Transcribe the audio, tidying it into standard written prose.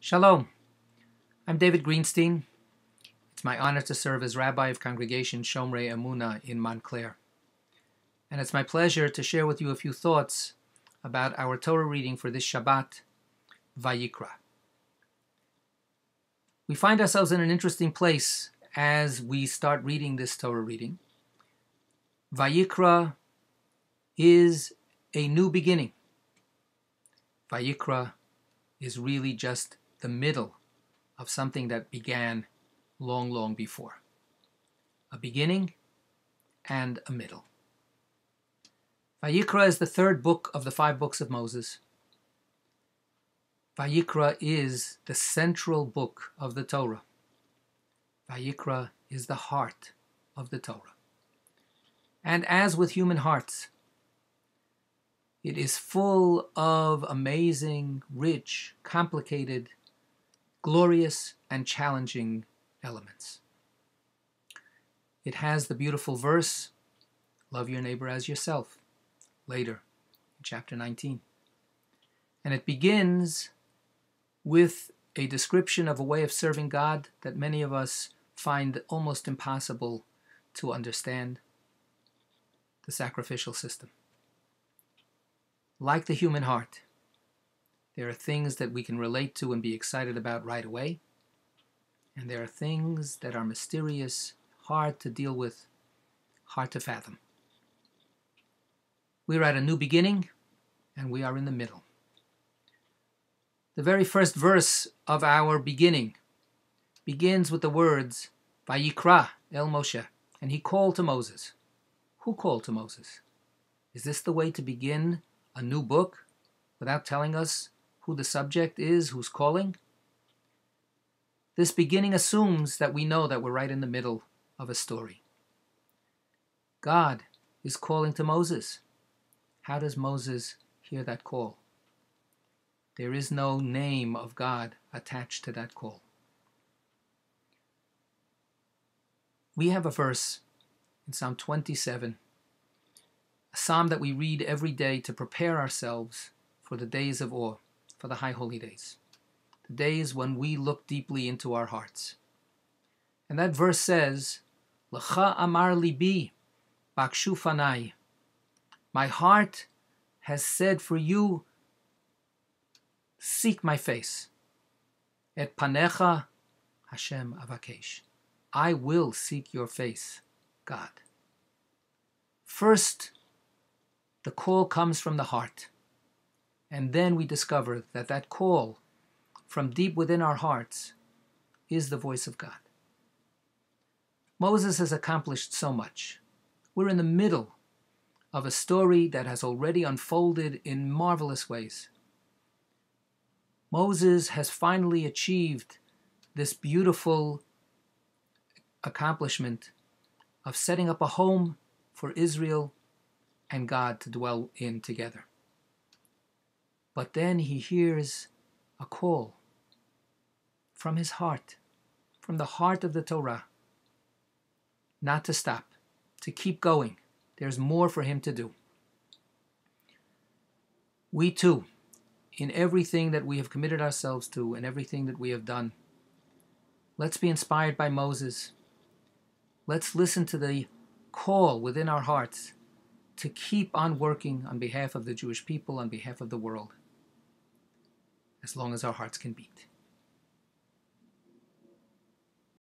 Shalom. I'm David Greenstein. It's my honor to serve as Rabbi of Congregation Shomrei Emunah in Montclair. And it's my pleasure to share with you a few thoughts about our Torah reading for this Shabbat, Vayikra. We find ourselves in an interesting place as we start reading this Torah reading. Vayikra is a new beginning. Vayikra is really just the middle of something that began long, long before. A beginning and a middle. Vayikra is the third book of the 5 books of Moses. Vayikra is the central book of the Torah. Vayikra is the heart of the Torah. And as with human hearts, it is full of amazing, rich, complicated, glorious, and challenging elements. It has the beautiful verse, love your neighbor as yourself, later in chapter 19. And it begins with a description of a way of serving God that many of us find almost impossible to understand, the sacrificial system. Like the human heart, there are things that we can relate to and be excited about right away, and there are things that are mysterious, hard to deal with, hard to fathom. We are at a new beginning, and we are in the middle. The very first verse of our beginning begins with the words, Vayikra el Moshe, and he called to Moses. Who called to Moses? Is this the way to begin a new book without telling us who the subject is, who's calling? This beginning assumes that we know that we're right in the middle of a story. God is calling to Moses. How does Moses hear that call? There is no name of God attached to that call. We have a verse in Psalm 27, a psalm that we read every day to prepare ourselves for the days of awe, for the high holy days, the days when we look deeply into our hearts. And that verse says, L'cha amar libi, bakshu fanai. My heart has said for you, seek my face. Et panecha Hashem avakesh. I will seek your face, God. First, the call comes from the heart. And then we discover that that call from deep within our hearts is the voice of God. Moses has accomplished so much. We're in the middle of a story that has already unfolded in marvelous ways. Moses has finally achieved this beautiful accomplishment of setting up a home for Israel and God to dwell in together. But then he hears a call from his heart, from the heart of the Torah, not to stop, to keep going. There's more for him to do. We too, in everything that we have committed ourselves to and everything that we have done, let's be inspired by Moses. Let's listen to the call within our hearts to keep on working on behalf of the Jewish people, on behalf of the world, as long as our hearts can beat.